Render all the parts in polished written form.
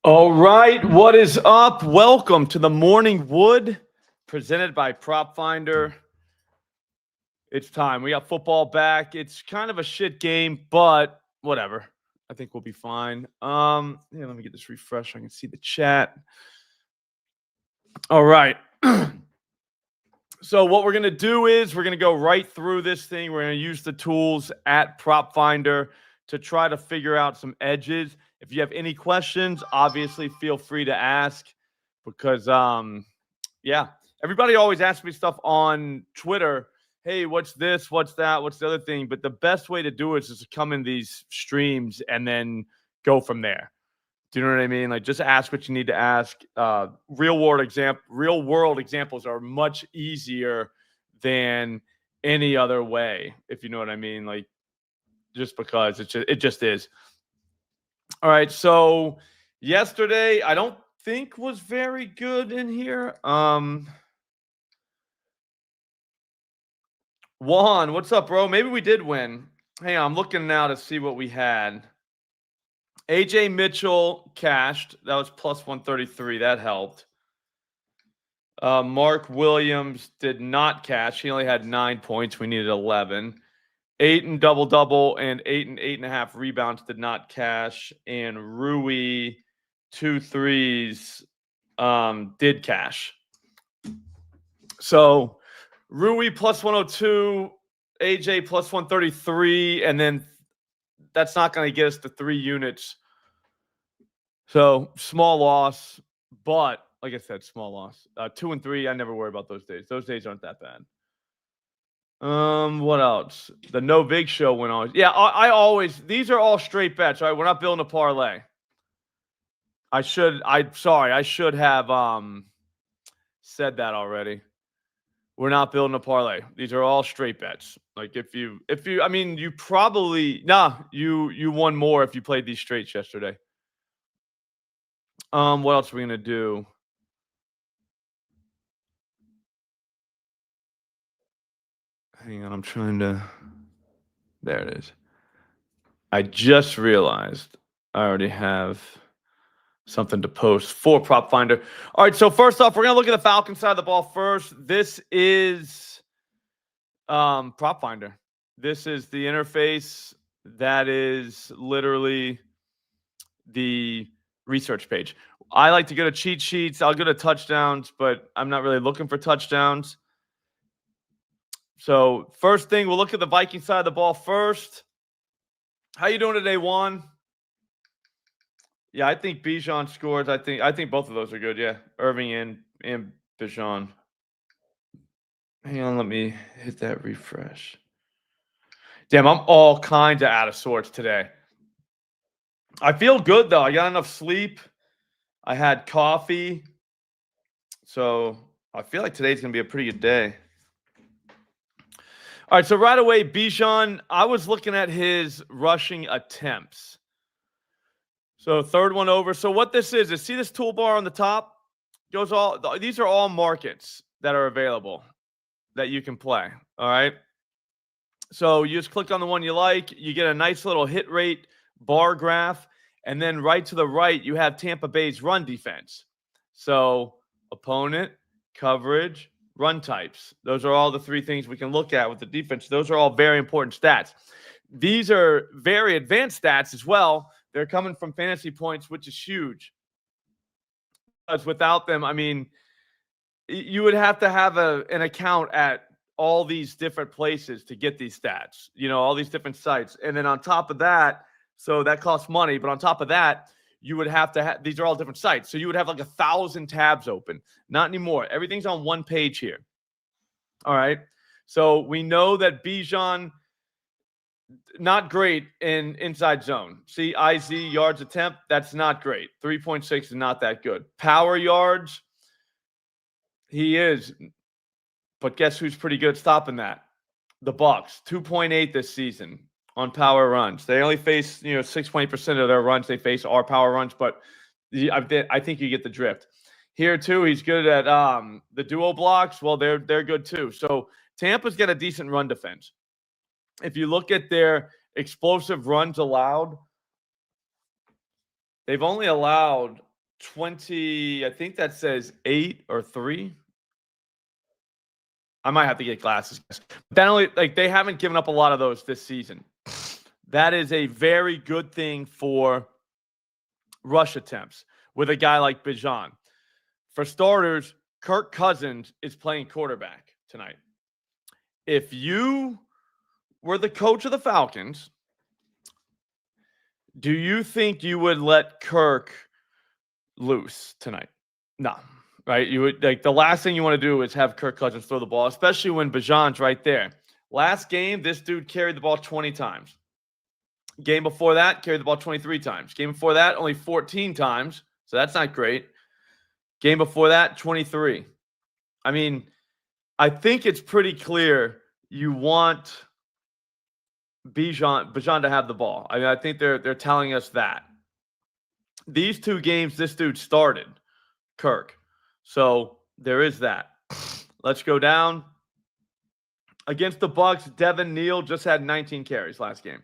All right, what is up? Welcome to the Morning Wood presented by Prop Finder. It's time. We got football back. It's kind of a shit game, but whatever. I think we'll be fine. Let me get this refreshed. I can see the chat. All right. So what we're going to do is we're going to go right through this thing. We're going to use the tools at Prop Finder to try to figure out some edges. If you have any questions, obviously feel free to ask because, everybody always asks me stuff on Twitter. Hey, what's this? What's that? What's the other thing? But the best way to do it is to come in these streams and then go from there. Do you know what I mean? Like, just ask what you need to ask. Real world examples are much easier than any other way, if you know what I mean. Like, just because it just is. All right. So yesterday, I don't think was very good in here. Juan, what's up, bro? Maybe we did win. Hang on, I'm looking now to see what we had. AJ Mitchell cashed. That was plus 133. That helped. Mark Williams did not cash. He only had 9 points. We needed 11. 8 and double, and 8 and 8.5 rebounds did not cash. And Rui, 2 threes, did cash. So Rui plus 102, AJ plus 133, and then that's not going to get us to 3 units. So small loss, but like I said, small loss. 2 and 3, I never worry about those days. Those days aren't that bad. What else? The No Vig show went on. Yeah, I always, these are all straight bets, right? We're not building a parlay. I should have said that already. We're not building a parlay. These are all straight bets. Like you probably you won more if you played these straights yesterday. What else are we gonna do? Hang on, I'm trying to. There it is. I just realized I already have something to post for Prop Finder. All right, so first off, we're gonna look at the Falcons side of the ball first. This is Prop Finder. This is the interface. That is literally the research page. I like to go to cheat sheets. I'll go to touchdowns, but I'm not really looking for touchdowns. So first thing, we'll look at the Viking side of the ball first. How you doing today, Juan? Yeah, I think Bijan scores. I think both of those are good. Yeah, Irving and Bijan. Hang on, let me hit that refresh. Damn, I'm all kinds of out of sorts today. I feel good though. I got enough sleep. I had coffee. So I feel like today's going to be a pretty good day. All right, so right away, Bijan, I was looking at his rushing attempts. So third one over. So what this is see this toolbar on the top? These are all markets that are available that you can play. All right. So you just click on the one you like. You get a nice little hit rate bar graph. And then right to the right, you have Tampa Bay's run defense. So opponent, coverage, run types. Those are all the 3 things we can look at with the defense. Those are all very important stats. These are very advanced stats as well. They're coming from fantasy points, which is huge. Because without them, I mean, you would have to have an account at all these different places to get these stats, all these different sites. And then on top of that, so that costs money. But on top of that, you would have to have, these are all different sites. So you would have like 1,000 tabs open. Not anymore. Everything's on one page here. All right. So we know that Bijan, not great in inside zone. See, IZ yards attempt, that's not great. 3.6 is not that good. Power yards, he is. But guess who's pretty good stopping that? The Bucs, 2.8 this season on power runs. They only face, 6.8% of their runs they face are power runs, but I think you get the drift. Here too, he's good at the duo blocks. Well, they're good too. So Tampa's got a decent run defense. If you look at their explosive runs allowed, they've only allowed 20, I think that says 8 or 3. I might have to get glasses. That only, like, they haven't given up a lot of those this season. That is a very good thing for rush attempts with a guy like Bijan. For starters, Kirk Cousins is playing quarterback tonight. If you were the coach of the Falcons, do you think you would let Kirk loose tonight? No, right? You would, like, the last thing you want to do is have Kirk Cousins throw the ball, especially when Bijan's right there. Last game, this dude carried the ball 20 times. Game before that, carried the ball 23 times. Game before that, only 14 times. So that's not great. Game before that, 23. I mean, I think it's pretty clear you want Bijan to have the ball. I mean, I think they're telling us that. These 2 games, this dude started, Kirk. So there is that. Let's go down. Against the Bucs, Devin Neal just had 19 carries last game.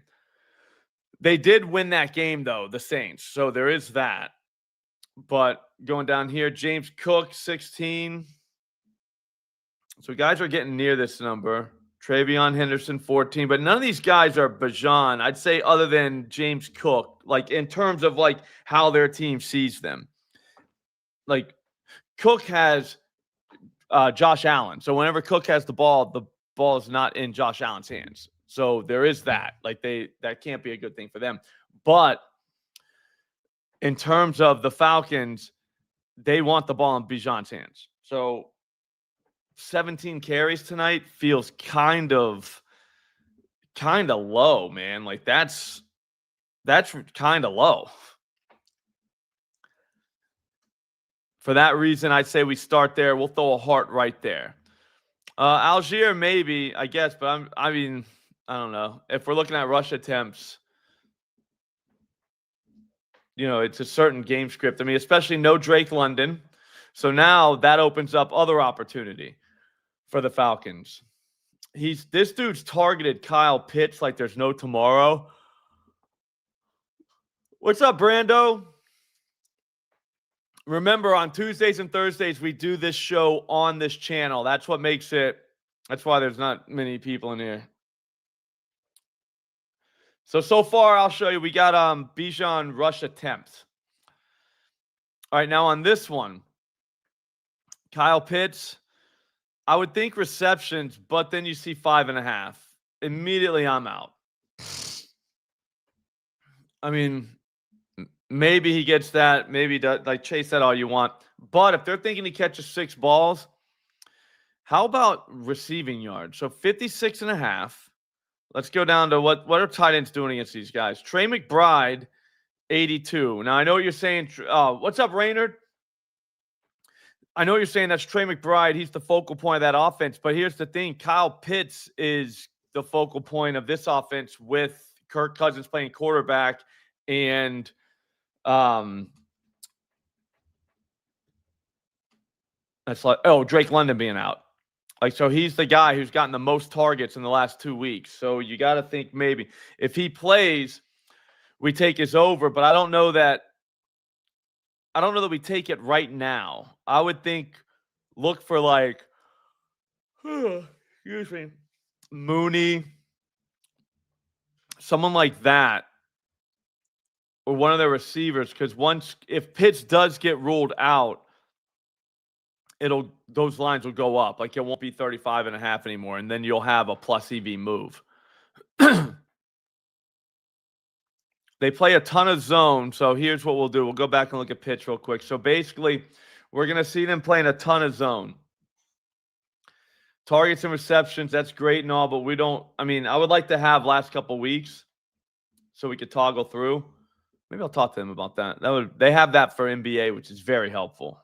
They did win that game, though, the Saints. So there is that. But going down here, James Cook, 16. So guys are getting near this number. Travion Henderson, 14. But none of these guys are Bijan, I'd say, other than James Cook, like, in terms of, like, how their team sees them. Like, Cook has Josh Allen. So whenever Cook has the ball is not in Josh Allen's hands. So there is that. Like, that can't be a good thing for them. But in terms of the Falcons, they want the ball in Bijan's hands. So 17 carries tonight feels kind of low, man. Like, that's kind of low. For that reason, I'd say we start there. We'll throw a heart right there. Algier, maybe, I guess, but I don't know. If we're looking at rush attempts, it's a certain game script. I mean, especially no Drake London. So now that opens up other opportunity for the Falcons. This dude's targeted Kyle Pitts like there's no tomorrow. What's up, Brando? Remember, on Tuesdays and Thursdays, we do this show on this channel. That's what makes it. That's why there's not many people in here. So far, I'll show you. We got Bijan rush attempts. All right, now on this one, Kyle Pitts, I would think receptions, but then you see 5.5. Immediately, I'm out. I mean, maybe he gets that. Maybe like chase that all you want. But if they're thinking he catches 6 balls, how about receiving yards? So 56.5. Let's go down to what are tight ends doing against these guys? Trey McBride, 82. Now, I know what you're saying. What's up, Raynard? I know you're saying that's Trey McBride. He's the focal point of that offense. But here's the thing. Kyle Pitts is the focal point of this offense with Kirk Cousins playing quarterback and that's like, Drake London being out. Like, so he's the guy who's gotten the most targets in the last 2 weeks. So you got to think maybe if he plays, we take his over. But I don't know that we take it right now. I would think look for like, excuse me, Mooney, someone like that, or one of their receivers. Because if Pitts does get ruled out, those lines will go up. Like, it won't be 35.5 anymore, and then you'll have a plus EV move. They play a ton of zone, so here's what we'll do. We'll go back and look at Pitts real quick. So basically, we're going to see them playing a ton of zone. Targets and receptions, that's great and all, but I would like to have last couple weeks so we could toggle through. Maybe I'll talk to them about that. They have that for NBA, which is very helpful.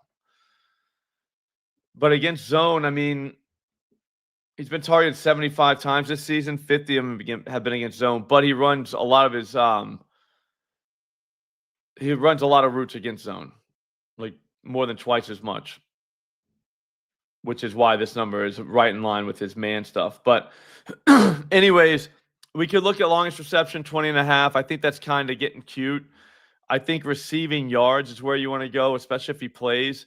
But against zone, he's been targeted 75 times this season. 50 of them have been against zone, but he runs a lot of his he runs a lot of routes against zone, like more than twice as much, which is why this number is right in line with his man stuff. But anyways, we could look at longest reception, 20.5. I think that's kind of getting cute. I think receiving yards is where you want to go, especially if he plays.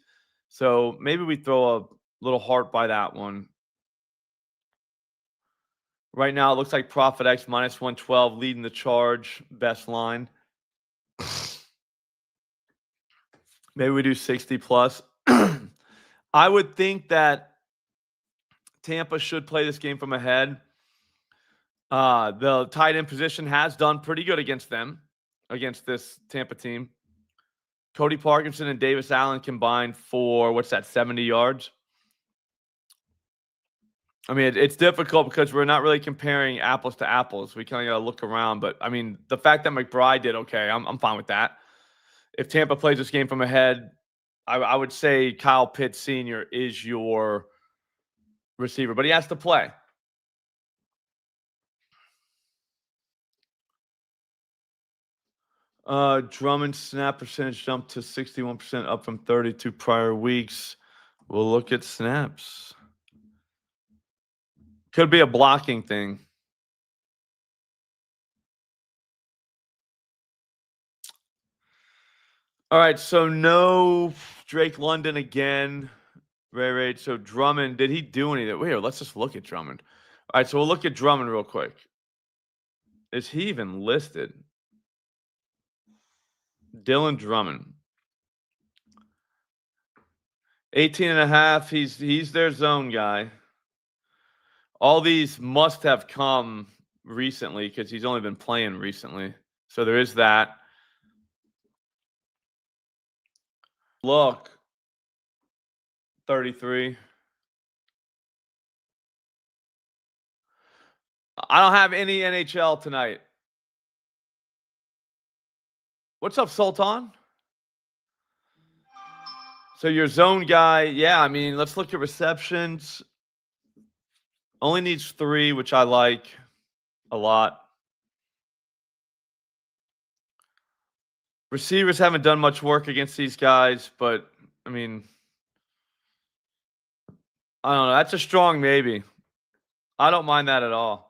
So maybe we throw a little heart by that one. Right now, it looks like Profit X minus 112 leading the charge. Best line. Maybe we do 60 plus. I would think that Tampa should play this game from ahead. The tight end position has done pretty good against them, against this Tampa team. Cody Parkinson and Davis Allen combined for, 70 yards? I mean, it's difficult because we're not really comparing apples to apples. We kind of got to look around. But, I mean, the fact that McBride did okay, I'm fine with that. If Tampa plays this game from ahead, I would say Kyle Pitts Sr. is your receiver, but he has to play. Drummond snap percentage jumped to 61%, up from 32 prior weeks. We'll look at snaps. Could be a blocking thing. All right, so no Drake London again. Right. So Drummond, did he do anything? Wait, let's just look at Drummond. All right, so we'll look at Drummond real quick. Is he even listed? Dylan Drummond. 18.5. He's their zone guy. All these must have come recently because he's only been playing recently. So there is that. Look. 33. I don't have any NHL tonight. What's up, Sultan? So your zone guy, yeah, I mean, let's look at receptions. Only needs 3, which I like a lot. Receivers haven't done much work against these guys, but, I mean, I don't know. That's a strong maybe. I don't mind that at all.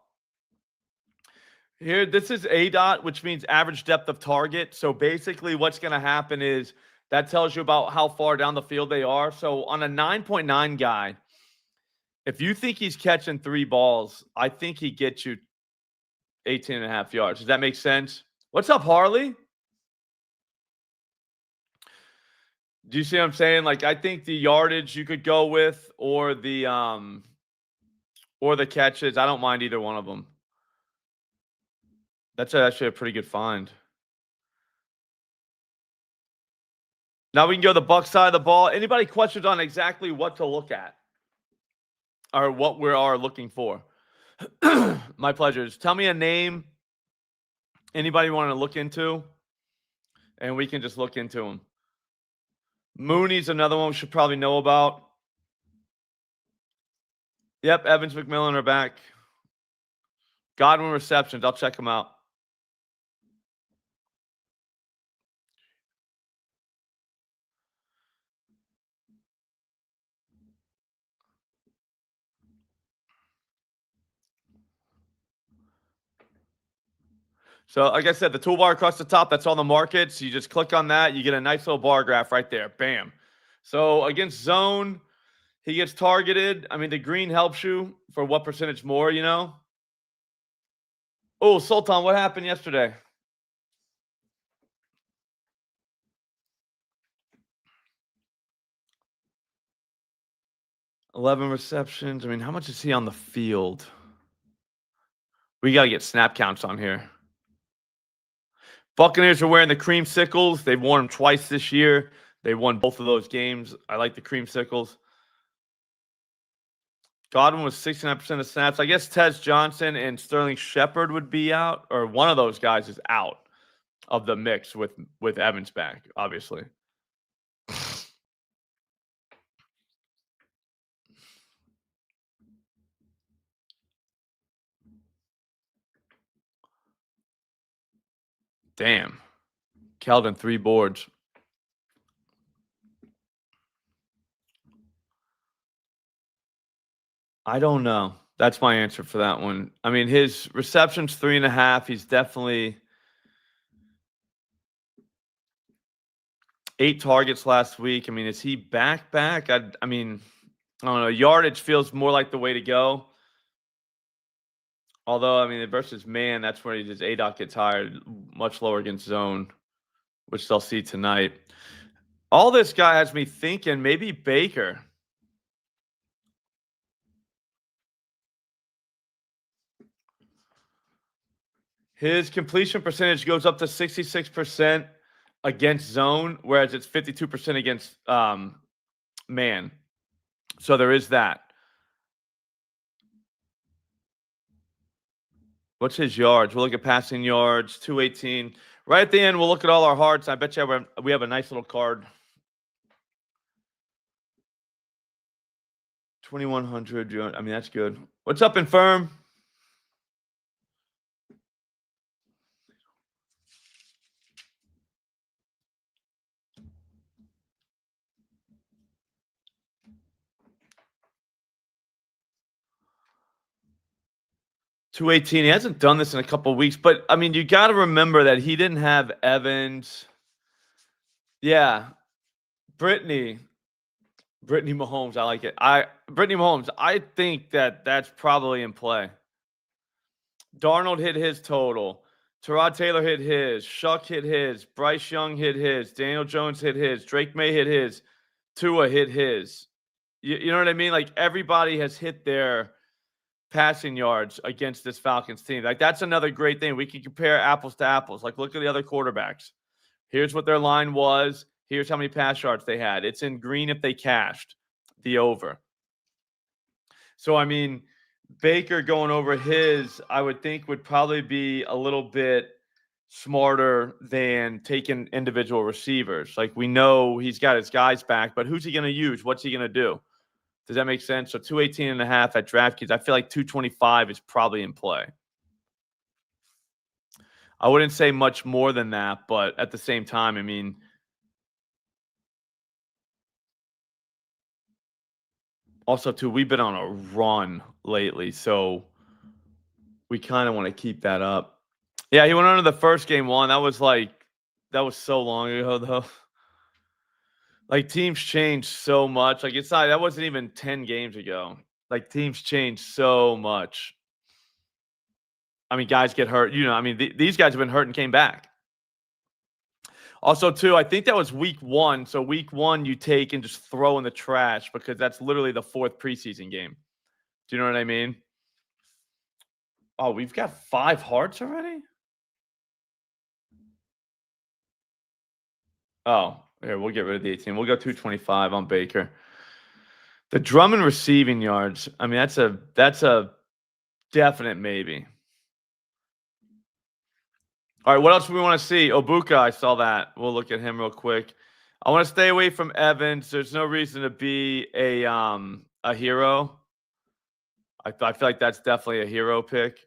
Here, this is ADOT, which means average depth of target. So basically what's going to happen is that tells you about how far down the field they are. So on a 9.9 guy, if you think he's catching 3 balls, I think he gets you 18.5 yards. Does that make sense? What's up, Harley? Do you see what I'm saying? Like, I think the yardage you could go with or the catches. I don't mind either one of them. That's actually a pretty good find. Now we can go to the Buck side of the ball. Anybody questions on exactly what to look at or what we are looking for? My pleasure. Just tell me a name anybody want to look into, and we can just look into them. Mooney's another one we should probably know about. Yep, Evans, McMillan are back. Godwin receptions. I'll check them out. So, like I said, the toolbar across the top, that's all the markets. You just click on that. You get a nice little bar graph right there. Bam. So, against zone, he gets targeted. I mean, the green helps you for what percentage more, you know? Oh, Sultan, what happened yesterday? $11 receptions. I mean, how much is he on the field? We got to get snap counts on here. Buccaneers are wearing the creamsicles. They've worn them twice this year. They won both of those games. I like the creamsicles. Godwin was 69% of snaps. I guess Tez Johnson and Sterling Shepard would be out, or one of those guys is out of the mix with Evans back, obviously. Damn. Kelvin, 3 boards. I don't know. That's my answer for that one. I mean, his reception's 3.5. He's definitely 8 targets last week. I mean, is he back? I mean, I don't know. Yardage feels more like the way to go. Although, I mean, versus man, that's where his ADOT gets higher, much lower against zone, which they'll see tonight. All this guy has me thinking maybe Baker. His completion percentage goes up to 66% against zone, whereas it's 52% against man. So there is that. What's his yards? We'll look at passing yards, 218. Right at the end, we'll look at all our hearts. I bet you we have a nice little card. 2,100. I mean, that's good. What's up, Infirm? $218. He hasn't done this in a couple of weeks, but I mean, you got to remember that he didn't have Evans. Yeah, Brittany Mahomes. I like it. Brittany Mahomes. I think that's probably in play. Darnold hit his total. Tyrod Taylor hit his. Shuck hit his. Bryce Young hit his. Daniel Jones hit his. Drake May hit his. Tua hit his. You know what I mean? Like everybody has hit their passing yards against this Falcons team. Like that's another great thing. We can compare apples to apples. Like look at the other quarterbacks. Here's what their line was. Here's how many pass yards they had. It's in green if they cashed the over. So, I mean, Baker going over his, I would think would probably be a little bit smarter than taking individual receivers. Like we know he's got his guys back, but who's he going to use? What's he going to do? Does that make sense? So 218.5 at DraftKings. I feel like 225 is probably in play. I wouldn't say much more than that, but at the same time, I mean, also too, we've been on a run lately, so we kind of want to keep that up. Yeah, he went under the first game one. That was so long ago, though. Like teams change so much. Like that wasn't even 10 games ago. Like teams change so much. I mean, guys get hurt. I mean, these guys have been hurt and came back. Also, too, I think that was week 1. So week 1 you take and just throw in the trash because that's literally the 4th preseason game. Do you know what I mean? Oh, we've got 5 hearts already? Oh, here, we'll get rid of the 18. We'll go 225 on Baker. The Drummond receiving yards, I mean, that's a definite maybe. All right, what else do we want to see? Obuka, I saw that. We'll look at him real quick. I want to stay away from Evans. There's no reason to be a hero. I feel like that's definitely a hero pick.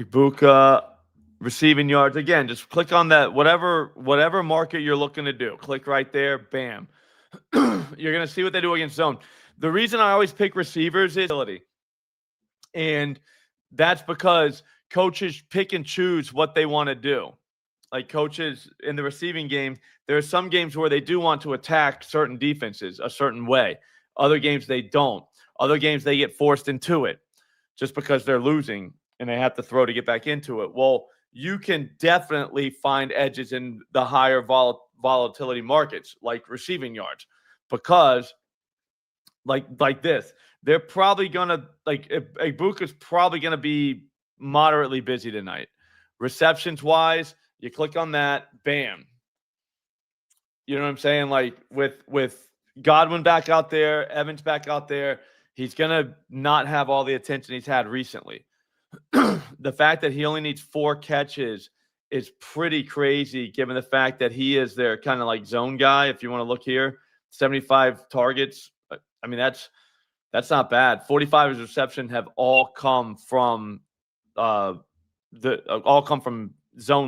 Ibuka, receiving yards. Again, just click on that. Whatever market you're looking to do. Click right there. Bam. You're going to see what they do against zone. The reason I always pick receivers is ability. And that's because coaches pick and choose what they want to do. Like coaches in the receiving game, there are some games where they do want to attack certain defenses a certain way. Other games they don't. Other games they get forced into it just because they're losing and they have to throw to get back into it. Well, you can definitely find edges in the higher volatility markets like receiving yards because like this, they're probably going to Ibuka's probably going to be moderately busy tonight. Receptions wise, you click on that, bam. You know what I'm saying? Like with Godwin back out there, Evans back out there, he's going to not have all the attention he's had recently. The fact that he only needs 4 catches is pretty crazy given the fact that he is their kind of like zone guy. If you want to look here, 75 targets. I mean, that's not bad. 45 of his reception have all come from zone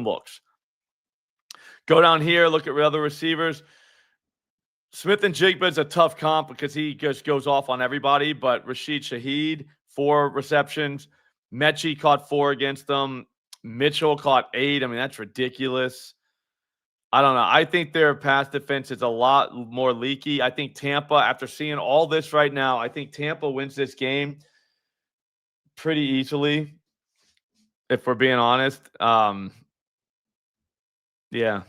looks. Go down here, look at other receivers. Smith and Jigba is a tough comp because he just goes off on everybody, but Rashid Shaheed, 4 receptions. Mechie caught 4 against them. Mitchell caught 8. I mean, that's ridiculous. I don't know. I think their pass defense is a lot more leaky. I think Tampa, after seeing all this right now, I think Tampa wins this game pretty easily, if we're being honest. Yeah.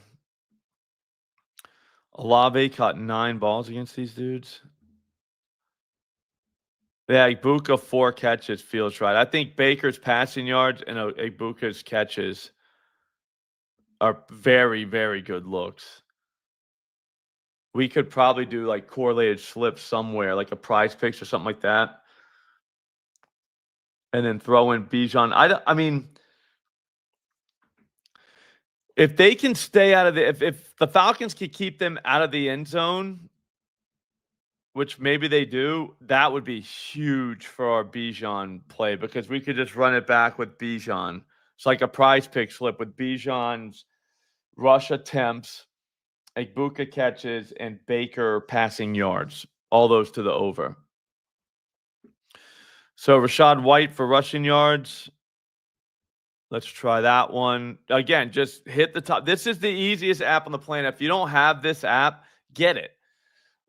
Olave caught 9 balls against these dudes. Yeah, Ibuka 4 catches feels right. I think Baker's passing yards and Ibuka's catches are very, very good looks. We could probably do like correlated slips somewhere, like a prize picks or something like that. And then throw in Bijan. I mean, if they can stay out of the if the Falcons can keep them out of the end zone, which maybe they do, that would be huge for our Bijan play because we could just run it back with Bijan. It's like a prize pick slip with Bijan's rush attempts, Ibuka catches, and Baker passing yards. All those to the over. So Rachaad White for rushing yards. Let's try that one. Again, just hit the top. This is the easiest app on the planet. If you don't have this app, get it.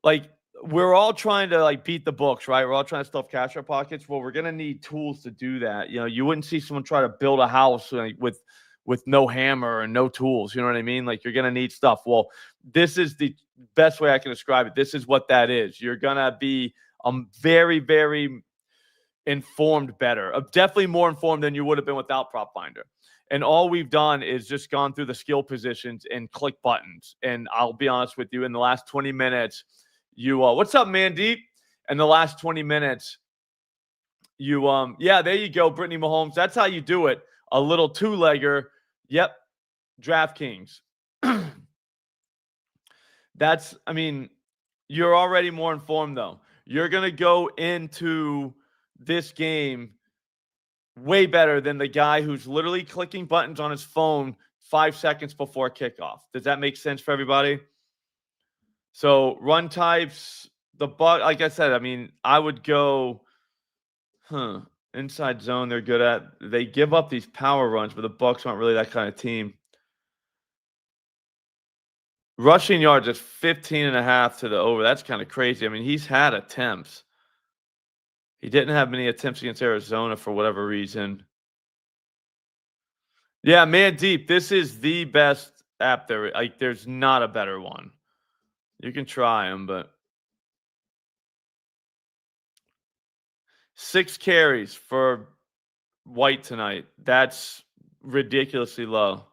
Like, we're all trying to like beat the books, right? We're all trying to stuff cash in our pockets. Well, we're gonna need tools to do that. You know, you wouldn't see someone try to build a house with no hammer and no tools. You know what I mean? Like, you're gonna need stuff. Well, this is the best way I can describe it. This is what that is. You're gonna be very, very informed better, definitely more informed than you would have been without Prop Finder. And all we've done is just gone through the skill positions and click buttons. And I'll be honest with you, in the last 20 minutes, what's up, Mandeep? In the last 20 minutes, yeah, there you go, Brittany Mahomes. That's how you do it. A little 2-legger. Yep, DraftKings. I mean, you're already more informed, though. You're going to go into this game way better than the guy who's literally clicking buttons on his phone 5 seconds before kickoff. Does that make sense for everybody? So run types, like I said, I mean, I would go, inside zone they're good at. They give up these power runs, but the Bucs aren't really that kind of team. Rushing yards is 15.5 to the over. That's kind of crazy. I mean, he's had attempts. He didn't have many attempts against Arizona for whatever reason. Yeah, Mandeep, this is the best app there. Like, there's not a better one. You can try them, but 6 carries for White tonight. That's ridiculously low.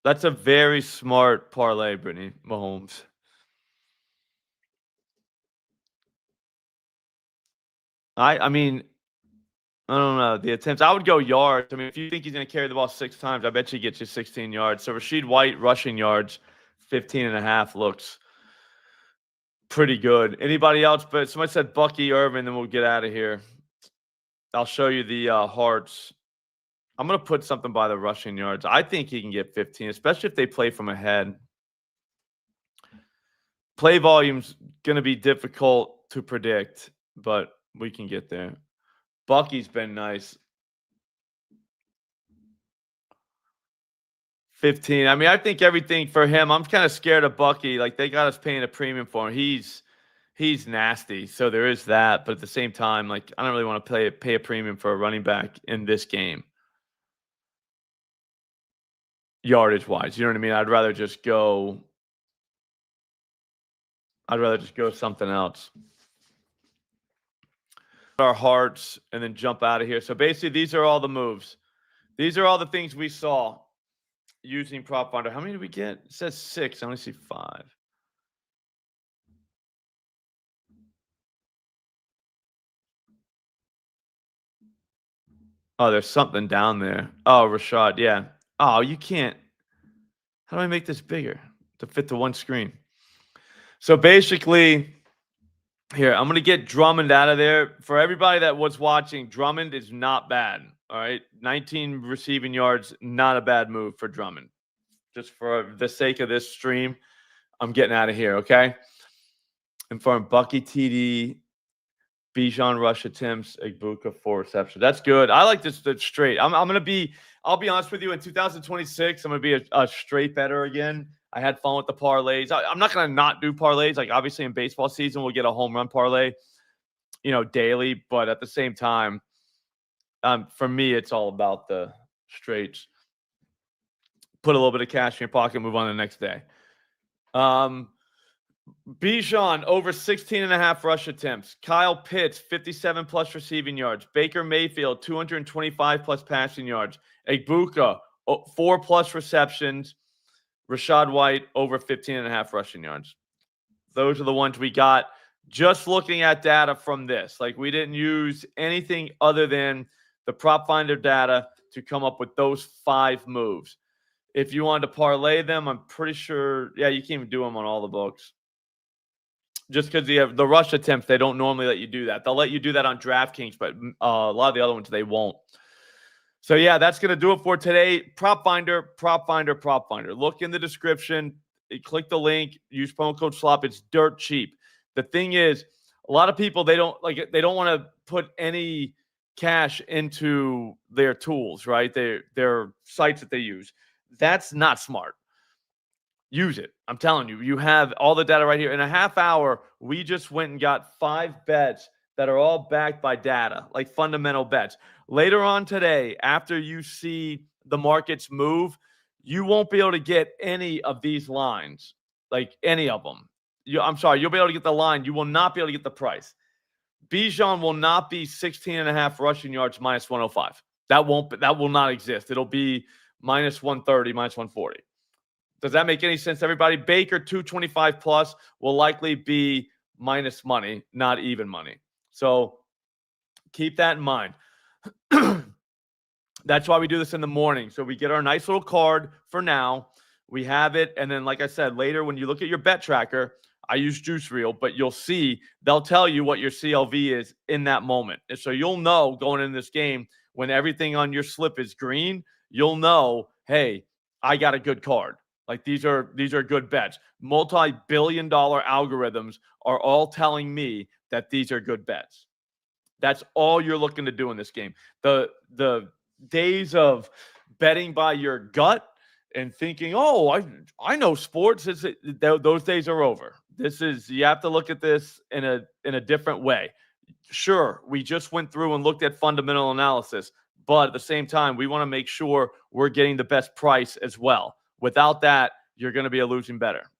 That's a very smart parlay, Brittany Mahomes. I mean, I don't know. The attempts, I would go yards. I mean, if you think he's going to carry the ball 6 times, I bet you gets you 16 yards. So Rachaad White rushing yards, 15.5 looks pretty good. Anybody else? But somebody said Bucky Irvin, then we'll get out of here. I'll show you the hearts. I'm going to put something by the rushing yards. I think he can get 15, especially if they play from ahead. Play volume's going to be difficult to predict, but we can get there. Bucky's been nice. 15. I mean, I think everything for him, I'm kind of scared of Bucky. Like, they got us paying a premium for him. He's nasty. So there is that. But at the same time, like, I don't really want to pay a premium for a running back in this game. Yardage wise. You know what I mean? I'd rather just go something else. Our hearts and then jump out of here. So basically, these are all the moves. These are all the things we saw using Prop Finder. How many did we get? It says 6. I only see 5. Oh, there's something down there. Oh, Rashad. Yeah. Oh, you can't. How do I make this bigger to fit the one screen? So basically, here, I'm going to get Drummond out of there. For everybody that was watching, Drummond is not bad. All right. 19 receiving yards, not a bad move for Drummond. just for the sake of this stream, I'm getting out of here, okay? And for Bucky TD, Bijan rush attempts, Egbuka 4 receptions. That's good. I like this straight. I'll be honest with you, in 2026, I'm going to be a straight better again. I had fun with the parlays. I'm not going to not do parlays. Like, obviously, in baseball season, we'll get a home run parlay, daily. But at the same time, for me, it's all about the straights. Put a little bit of cash in your pocket, move on to the next day. Bijan over 16.5 rush attempts. Kyle Pitts, 57+ receiving yards. Baker Mayfield, 225+ passing yards. Egbuka, 4+ receptions. Rashad White, over 15.5 rushing yards. Those are the ones we got just looking at data from this. Like, we didn't use anything other than the prop finder data to come up with those 5 moves. If you wanted to parlay them, I'm pretty sure, yeah, you can even do them on all the books. Just because you have the rush attempts, they don't normally let you do that. They'll let you do that on DraftKings, but a lot of the other ones, they won't. So, yeah, that's going to do it for today. Prop Finder, Prop Finder, Prop Finder. Look in the description. Click the link. Use promo code SLOP. It's dirt cheap. The thing is, a lot of people, they don't want to put any cash into their tools, right? Their sites that they use. That's not smart. Use it. I'm telling you, you have all the data right here. In a half hour, we just went and got 5 bets that are all backed by data, like fundamental bets. Later on today, after you see the markets move, you won't be able to get any of these lines, like any of them. You'll be able to get the line. You will not be able to get the price. Bijan will not be 16.5 rushing yards minus 105. That will not exist. It'll be minus 130, minus 140. Does that make any sense to everybody? Baker, 225 plus, will likely be minus money, not even money. So keep that in mind. That's why we do this in the morning. So we get our nice little card for now. We have it. And then, like I said, later when you look at your bet tracker, I use Juice Reel, but you'll see they'll tell you what your CLV is in that moment. And so you'll know going into this game when everything on your slip is green, you'll know, hey, I got a good card. Like, these are good bets. Multi-billion-dollar algorithms are all telling me that these are good bets. That's all you're looking to do in this game. The days of betting by your gut and thinking, oh, I know sports, those days are over. You have to look at this in a different way. Sure, we just went through and looked at fundamental analysis, but at the same time, we want to make sure we're getting the best price as well. Without that, you're going to be a losing bettor.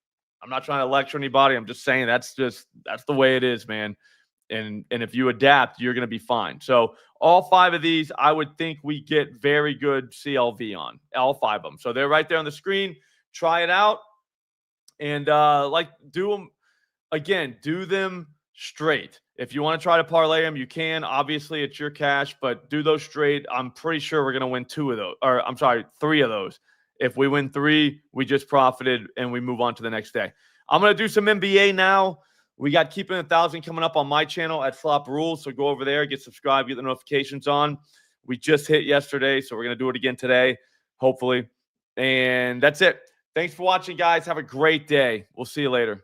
I'm not trying to lecture anybody. I'm just saying that's the way it is, man. And if you adapt, you're going to be fine. So all 5 of these, I would think we get very good CLV on all 5 of them. So they're right there on the screen. Try it out and do them again. Do them straight. If you want to try to parlay them, you can. Obviously, it's your cash, but do those straight. I'm pretty sure we're going to win 3 of those. If we win 3, we just profited and we move on to the next day. I'm going to do some NBA now. We got Keeping 1,000 coming up on my channel at Flop Rules. So go over there, get subscribed, get the notifications on. We just hit yesterday, so we're going to do it again today, hopefully. And that's it. Thanks for watching, guys. Have a great day. We'll see you later.